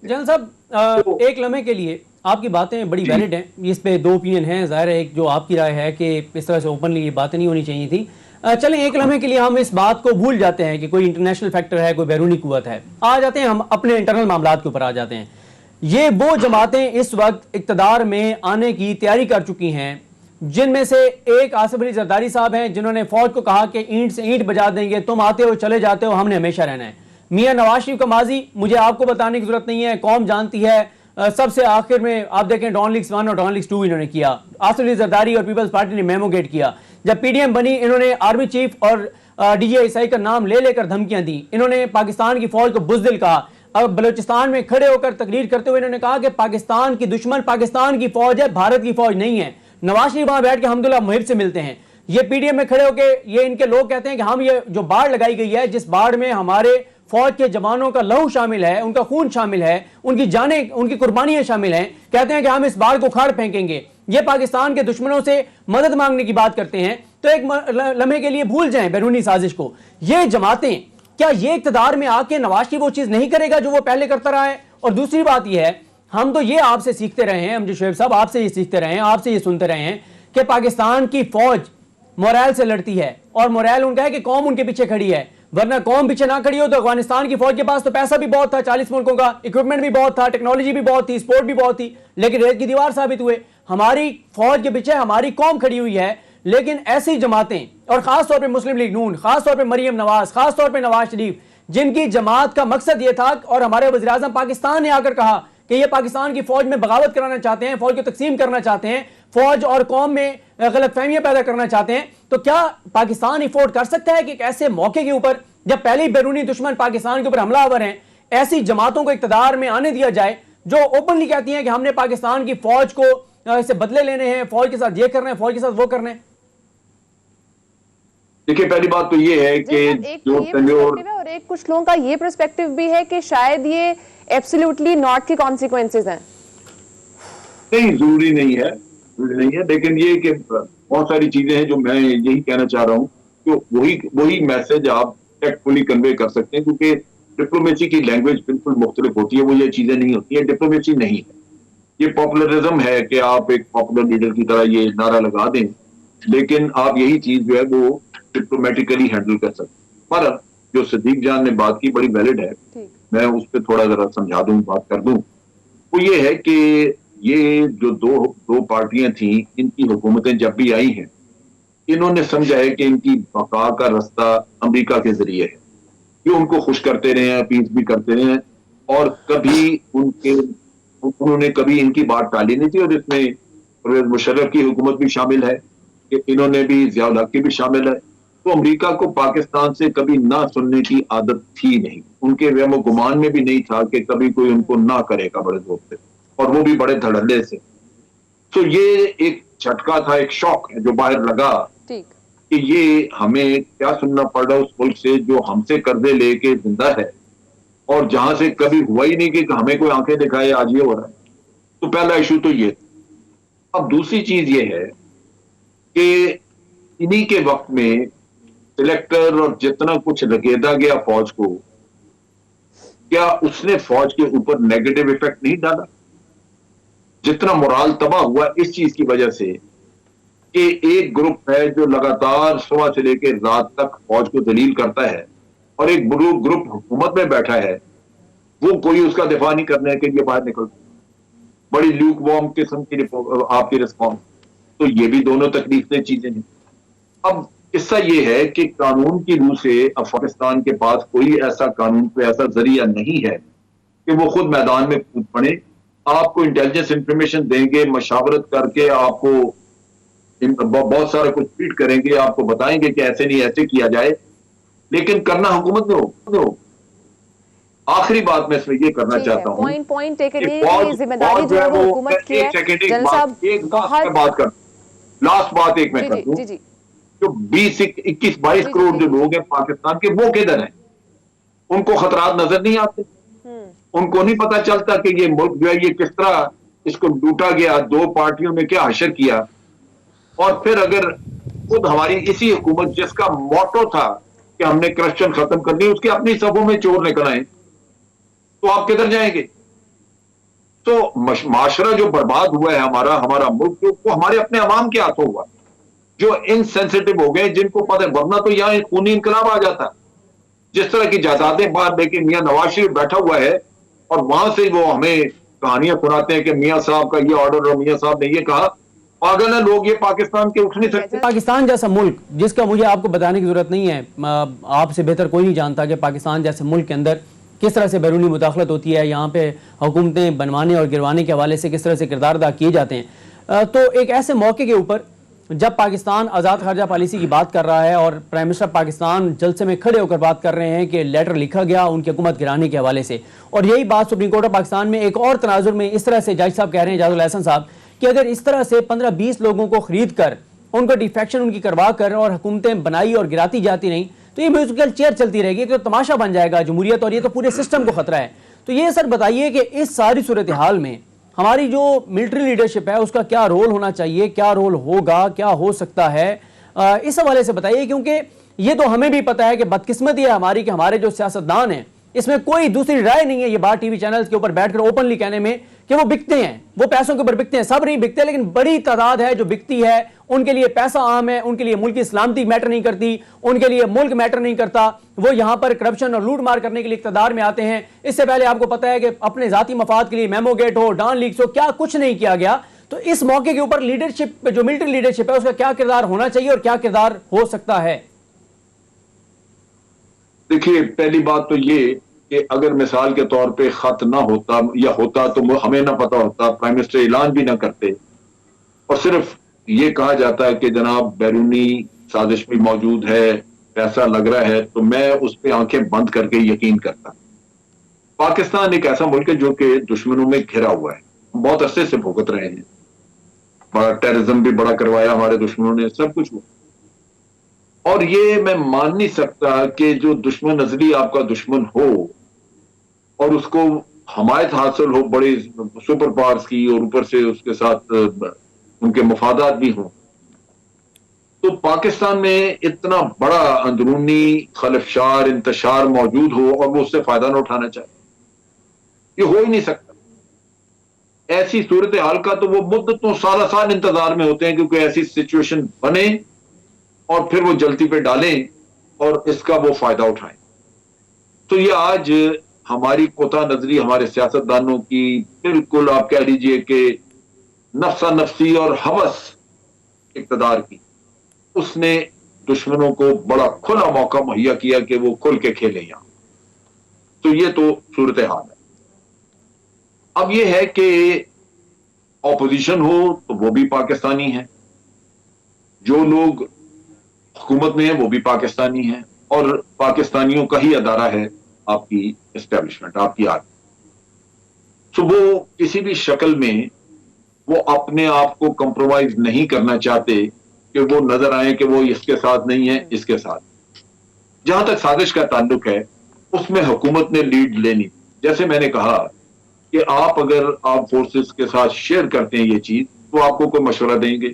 General साहब, एक लम्हे के लिए आपकी बातें बड़ी वैलिड हैं, इस पे दो ओपिनियन हैं। जाहिर है एक जो आपकी राय है कि इस तरह से ओपनली ये बातें नहीं होनी चाहिए थी। चलें एक लम्हे के लिए हम इस बात को भूल जाते हैं कि कोई इंटरनेशनल फैक्टर है, कोई बैरूनी कुव्वत है। आ जाते हैं हम अपने इंटरनल मामला के ऊपर आ जाते हैं। ये वो जमातें इस वक्त इक़्तिदार में आने की तैयारी कर चुकी हैं, जिनमें से एक आसिफ अली जरदारी साहब हैं, जिन्होंने फौज को कहा कि ईंट से ईंट बजा देंगे, तुम आते हो चले जाते हो, हमने हमेशा रहना है। मियां नवाज शरीफ का माजी मुझे आपको बताने की जरूरत नहीं है, कौम जानती है। सबसे आखिर में आप देखें डॉन लीग्स 1 और डॉन लीग्स 2 इन्होंने किया। आसिफ अली जरदारी और पीपल्स पार्टी ने मेमोगेट किया। जब पीडीएम बनी, इन्होंने आर्मी चीफ और डीजीआईएसआई का नाम ले लेकर धमकियां दी। इन्होंने पाकिस्तान की फौज को बुज़दिल कहा। अब बलूचिस्तान में खड़े होकर तकरीर करते हुए इन्होंने कहा कि पाकिस्तान की दुश्मन पाकिस्तान की फौज है, भारत की फौज नहीं है। नवाज शरीफ वहां बैठ के अल्हम्दुलिल्लाह मुहिब से मिलते हैं। ये पीडीएम में खड़े होकर ये इनके लोग कहते हैं कि हम ये जो बाढ़ लगाई गई है, जिस बाढ़ में हमारे फौज के जवानों का लहू शामिल है, उनका खून शामिल है, उनकी जानें, उनकी कुर्बानियां शामिल हैं, कहते हैं कि हम इस बाढ़ को उखाड़ फेंकेंगे। ये पाकिस्तान के दुश्मनों से मदद मांगने की बात करते हैं। तो एक लम्हे के लिए भूल जाएं बैरूनी साजिश को। ये जमातें, क्या ये इक़्तिदार में आके नवाज शरीफ वो चीज नहीं करेगा जो वो पहले करता रहा है? और दूसरी बात यह है, हम तो ये आपसे सीखते रहे हैं, हम शोएब साहब आपसे ये सीखते रहे हैं, आपसे ये सुनते रहे हैं कि पाकिस्तान की फौज मोरल से लड़ती है और मोरल उनका है कि कौम उनके पीछे खड़ी है। वरना कौम पीछे ना खड़ी हो तो अफगानिस्तान की फौज के पास तो पैसा भी बहुत था, 40 मुल्कों का इक्विपमेंट भी बहुत था, टेक्नोलॉजी भी बहुत थी, स्पोर्ट भी बहुत थी, लेकिन रेत की दीवार साबित हुए। हमारी फौज के पीछे हमारी कौम खड़ी हुई है। लेकिन ऐसी जमातें, और खासतौर पर मुस्लिम लीग नून, खासतौर पर मरियम नवाज, खासतौर पर नवाज शरीफ, जिनकी जमात का मकसद यह था, और हमारे वज़ीर-ए-आज़म पाकिस्तान ने आकर कहा कि ये पाकिस्तान की फौज में बगावत कराना चाहते हैं, फौज को तकसीम करना चाहते हैं, फौज और कौम में गलतफहमियां पैदा करना चाहते हैं, तो क्या पाकिस्तान अफोर्ड कर सकता है कि एक ऐसे मौके के ऊपर, जब पहले ही बैरूनी दुश्मन पाकिस्तान के ऊपर हमलावर हैं, ऐसी जमातों को इक़्तिदार में आने दिया जाए जो ओपनली कहती हैं कि हमने पाकिस्तान की फौज को इससे बदले लेने हैं, फौज के साथ ये करना है, फौज के साथ वो करना है? देखिए, पहली बात तो ये है कि जो और एक कुछ लोगों का ये पर्सपेक्टिव भी है कि शायद ये एब्सोल्युटली नॉट के कॉन्सिक्वेंसेस हैं। नहीं, जरूरी नहीं है, लेकिन ये कि बहुत सारी चीजें हैं जो मैं यही कहना चाह रहा हूँ, तो वही मैसेज आप टेक्टफुली कन्वे कर सकते हैं, क्योंकि डिप्लोमेसी की लैंग्वेज बिल्कुल मुख्तलिफ होती है, वो ये चीजें नहीं होती है, डिप्लोमेसी नहीं है। ये पॉपुलरिज्म है कि आप एक पॉपुलर लीडर की तरह ये नारा लगा दें, लेकिन आप यही चीज जो है वो डिप्लोमेटिकली हैंडल कर सकते हैं। पर जो सदीक जान ने बात की बड़ी वैलिड है, मैं उस पर थोड़ा जरा समझा दूं, बात कर दूं। वो ये है कि ये जो दो पार्टियां थी, इनकी हुकूमतें जब भी आई हैं, इन्होंने समझा है कि इनकी बका का रास्ता अमेरिका के जरिए है। ये उनको खुश करते रहे हैं, अपील भी करते रहे हैं, और कभी उन्होंने कभी इनकी बात टाली नहीं थी। और इसमें परवेज मुशर्रफ की हुकूमत भी शामिल है, कि इन्होंने भी, ज़ियाउल हक की भी शामिल है। तो अमेरिका को पाकिस्तान से कभी ना सुनने की आदत थी नहीं, उनके वहम गुमान में भी नहीं था कि कभी कोई उनको ना करेगा बड़े जोर से, और वो भी बड़े धड़ल्ले से। तो ये एक झटका था, एक शॉक है जो बाहर लगा कि ये हमें क्या सुनना पड़ रहा है उस मुल्क से जो हमसे कर्जे लेके जिंदा है, और जहां से कभी हुआ ही नहीं कि हमें कोई आंखें दिखाए, आज ये हो रहा है। तो पहला इशू तो ये। अब दूसरी चीज ये है कि इन्हीं के वक्त में सिलेक्टर और जितना कुछ लकेदा गया फौज को, क्या उसने फौज के ऊपर नेगेटिव इफेक्ट नहीं डाला? जितना मोराल तबाह हुआ इस चीज की वजह से कि एक ग्रुप है जो लगातार सुबह से लेकर रात तक फौज को दलील करता है, और एक ग्रुप हुकूमत में बैठा है, वो कोई उसका दिफा नहीं करने के लिए बाहर निकलता, बड़ी ल्यूक वार्म किस्म की आपकी रिस्पॉन्स। तो ये भी दोनों तकलीफदेह चीजें हैं। अब किस्सा ये है कि कानून की रूह से अफगानिस्तान के पास कोई ऐसा कानून, कोई ऐसा जरिया नहीं है कि वो खुद मैदान में कूद पड़े। आपको इंटेलिजेंस इंफॉर्मेशन देंगे, मशावरत करके आपको बहुत सारा कुछ ट्वीट करेंगे, आपको बताएंगे कि ऐसे नहीं ऐसे किया जाए, लेकिन करना हुकूमत ने हो। आखिरी बात मैं इसमें ये करना चाहता हूँ, जिम्मेदारी जो है वो हुकूमत की है। लास्ट बात एक मैं कर दूं, जो 21-22 करोड़ जो लोग हैं पाकिस्तान के, वो किधर हैं? उनको खतरात नजर नहीं आते, उनको नहीं पता चलता कि ये मुल्क जो है ये किस तरह इसको लूटा गया, दो पार्टियों में क्या हशर किया। और फिर अगर खुद हमारी इसी हुकूमत, जिसका मोटो था कि हमने करप्शन खत्म करनी, उसके अपनी सफों में चोर निकल आए, तो आप किधर जाएंगे? तो माशरा जो बर्बाद हुआ है हमारा हमारा मुल्क, वो हमारे अपने अवाम के हाथों हुआ, जो इनसेंसिटिव हो गए, जिनको पता है, वरना तो यहाँ खूनी इनकलाब आ जाता। जिस तरह की जायदादें बाहर लेके मियां नवाज शरीफ बैठा हुआ है और वहां से वो हमें कहानियां सुनाते हैं कि मियां साहब का ये ऑर्डर और मियां साहब ने ये कहा, पागल है लोग, ये पाकिस्तान के उठ नहीं सकते। पाकिस्तान जैसा मुल्क, जिसका मुझे आपको बताने की जरूरत नहीं है, आपसे बेहतर कोई नहीं जानता कि पाकिस्तान जैसे मुल्क के अंदर किस तरह से बैरूनी मुदाखलत होती है, यहाँ पे हुकूमतें बनवाने और गिरवाने के हवाले से किस तरह से किरदार अदा किए जाते हैं। तो एक ऐसे मौके के ऊपर जब पाकिस्तान आज़ाद खारजा पॉलिसी की बात कर रहा है और प्राइम मिनिस्टर पाकिस्तान जलसे में खड़े होकर बात कर रहे हैं कि लेटर लिखा गया उनकी हुकूमत गिराने के हवाले से, और यही बात सुप्रीम कोर्ट ऑफ पाकिस्तान में एक और तनाजुर में इस तरह से जज साहब कह रहे हैं, इजाजुल एहसन साहब, कि अगर इस तरह से 15-20 लोगों को खरीद कर उनको डिफेक्शन उनकी करवा कर और हुकूमतें बनाई और गिराती जाती नहीं तो ये म्यूजिकल चेयर चलती रहेगी, कि तमाशा बन जाएगा जमहूरियत, और ये तो पूरे सिस्टम को खतरा है। तो ये सर बताइए कि इस सारी सूरत हाल में हमारी जो मिलिट्री लीडरशिप है उसका क्या रोल होना चाहिए, क्या रोल होगा, क्या हो सकता है, इस हवाले से बताइए। क्योंकि ये तो हमें भी पता है कि बदकिस्मती है हमारी कि हमारे जो सियासतदान हैं इसमें कोई दूसरी राय नहीं है ये बात टीवी चैनल्स के ऊपर बैठकर ओपनली कहने में कि वो बिकते हैं, वो पैसों के ऊपर बिकते हैं। सब नहीं बिकते, लेकिन बड़ी तादाद है जो बिकती है, उनके लिए पैसा आम है, उनके लिए मुल्क की सलामती मैटर नहीं करती, उनके लिए मुल्क मैटर नहीं करता, वो यहां पर करप्शन और लूट मार करने के लिए इक़्तिदार में आते हैं। इससे पहले आपको पता है कि अपने जाती मफाद के लिए मेमो गेट हो, डॉन लीक्स हो, क्या कुछ नहीं किया गया। तो इस मौके के ऊपर लीडरशिप, जो मिलिट्री लीडरशिप है, उसका क्या किरदार होना चाहिए और क्या किरदार हो सकता है? देखिए, पहली बात तो ये कि अगर मिसाल के तौर पे खत ना होता या होता तो हमें ना पता होता, प्राइम मिनिस्टर ऐलान भी ना करते और सिर्फ ये कहा जाता है कि जनाब बैरूनी साजिश भी मौजूद है, पैसा लग रहा है, तो मैं उस पर आंखें बंद करके यकीन करता। पाकिस्तान एक ऐसा मुल्क है जो कि दुश्मनों में घिरा हुआ है, हम बहुत अरसे से भुगत रहे हैं, बड़ा टेररिज्म भी बड़ा करवाया हमारे दुश्मनों ने, सब कुछ। और ये मैं मान नहीं सकता कि जो दुश्मन अजली आपका दुश्मन हो और उसको हमायत हासिल हो बड़े सुपर पावर्स की और ऊपर से उसके साथ उनके मफादात भी हों, तो पाकिस्तान में इतना बड़ा अंदरूनी खलफशार इंतशार मौजूद हो और वो उससे फायदा ना उठाना चाहे, ये हो ही नहीं सकता। ऐसी सूरत हाल का तो वो मुद्दतों साल साल इंतजार में होते हैं क्योंकि ऐसी सिचुएशन बने और फिर वो जल्दी पे डालें और इसका वो फायदा उठाएं। तो ये आज हमारी कोता नजरी हमारे सियासतदानों की, बिल्कुल आप कह लीजिए कि नफ्सा नफ्सी और हवस इक़्तिदार की, उसने दुश्मनों को बड़ा खुला मौका मुहैया किया कि वो खुल के खेले यहां। तो ये तो सूरत हाल है। अब ये है कि ऑपोजिशन हो तो वो भी पाकिस्तानी है, जो लोग हुकूमत में है वो भी पाकिस्तानी है, और पाकिस्तानियों का ही अदारा है आपकी एस्टेब्लिशमेंट, आपकी आर्मी। तो वो किसी भी शक्ल में वो अपने आप को कंप्रोमाइज नहीं करना चाहते कि वो नजर आए कि वो इसके साथ नहीं है, इसके साथ। जहां तक साजिश का ताल्लुक है उसमें हुकूमत ने लीड लेनी। जैसे मैंने कहा कि आप अगर आर्म फोर्सेस के साथ शेयर करते हैं ये चीज तो आपको कोई मशवरा देंगे,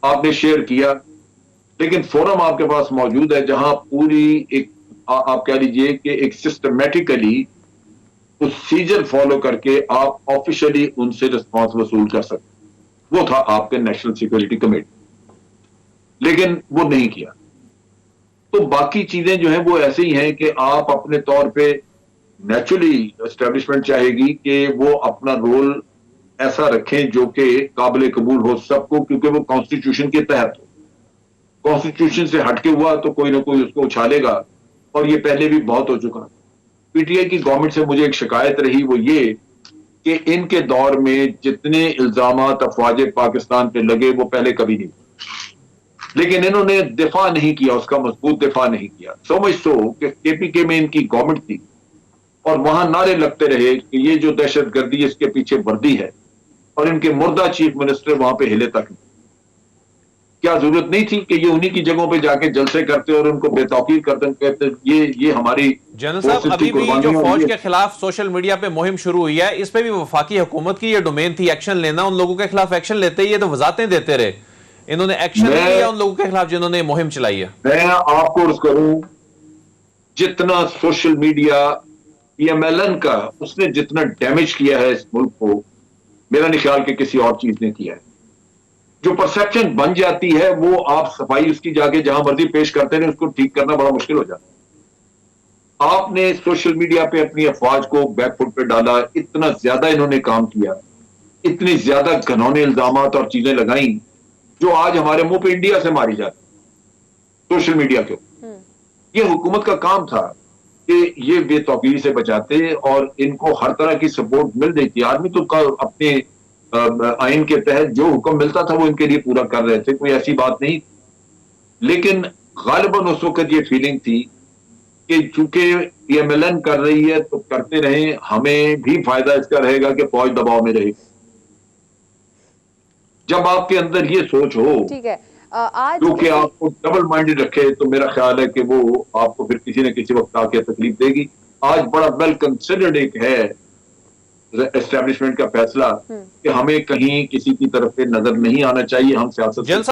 आपने शेयर किया, लेकिन फोरम आपके पास मौजूद है जहां पूरी एक आप कह लीजिए कि एक सिस्टमेटिकली उस सीजर फॉलो करके आप ऑफिशियली उनसे रिस्पांस वसूल कर सकते। वो था आपके नेशनल सिक्योरिटी कमेटी, लेकिन वो नहीं किया। तो बाकी चीजें जो हैं वो ऐसे ही हैं कि आप अपने तौर पे नेचुरली एस्टेब्लिशमेंट चाहेगी कि वो अपना रोल ऐसा रखें जो कि काबिल कबूल हो सबको, क्योंकि वो कॉन्स्टिट्यूशन के तहत हो। कॉन्स्टिट्यूशन से हटके हुआ तो कोई ना कोई उसको उछालेगा, और ये पहले भी बहुत हो चुका। पीटीआई की गवर्नमेंट से मुझे एक शिकायत रही, वो ये कि इनके दौर में जितने इल्जामात अफवाज पाकिस्तान पे लगे वो पहले कभी नहीं, लेकिन इन्होंने दिफा नहीं किया, उसका मजबूत दिफा नहीं किया। समझ सो कि केपीके में इनकी गवर्नमेंट थी और वहां नारे लगते रहे कि ये जो दहशतगर्दी इसके पीछे वर्दी है, और इनके मुर्दा चीफ मिनिस्टर वहां पे हिले तक नहीं। क्या जरूरत नहीं थी कि ये उन्हीं की जगहों पे जाके जलसे करते और उनको बेतौकीर करते, कहते ये हमारी जनरल साहब अभी भी जो फौज के खिलाफ सोशल मीडिया पे मुहिम शुरू हुई है, इस पे भी वफाकी हुकूमत की ये डोमेन थी एक्शन लेना, उन लोगों के खिलाफ एक्शन लेते ही ये तो वजातें देते रहे, इन्होंने एक्शन नहीं लिया उन लोगों के खिलाफ जिन्होंने मुहिम चलाई है। मैं आपको अर्ज करूं, जितना सोशल मीडिया PMLN का उसने जितना डैमेज किया है इस मुल्क को, मेरा नहीं ख्याल कि किसी और चीज ने किया है। जो परसेप्शन बन जाती है वो आप सफाई उसकी जाके जहां मर्जी पेश करते हैं, उसको ठीक करना बड़ा मुश्किल हो जाता है। आपने सोशल मीडिया पे अपनी अफवाज को बैकफुट पे डाला, इतना ज्यादा इन्होंने काम किया, इतनी ज्यादा घनौने इल्जामात और चीजें लगाई जो आज हमारे मुंह पे इंडिया से मारी जाती सोशल मीडिया के ऊपर। ये हुकूमत का काम था कि ये बेतौकीरी से बचाते और इनको हर तरह की सपोर्ट मिल रही थी। आदमी तो अपने आइन के तहत जो हुक्म मिलता था वो इनके लिए पूरा कर रहे थे, कोई ऐसी बात नहीं। लेकिन गालिबन उस वक्त ये फीलिंग थी कि चूंकि PMLN कर रही है तो करते रहें, हमें भी फायदा इसका रहेगा कि फौज दबाव में रहेगी। जब आपके अंदर ये सोच हो, ठीक है, आज जो कि आपको डबल माइंडेड रखे, तो मेरा ख्याल है कि वो आपको फिर किसी न किसी वक्त आके तकलीफ देगी। आज बड़ा वेल कंसिडर्ड एक है एस्टेब्लिशमेंट का फैसला कि हमें कहीं किसी की तरफ से नजर नहीं आना चाहिए, हम सियासत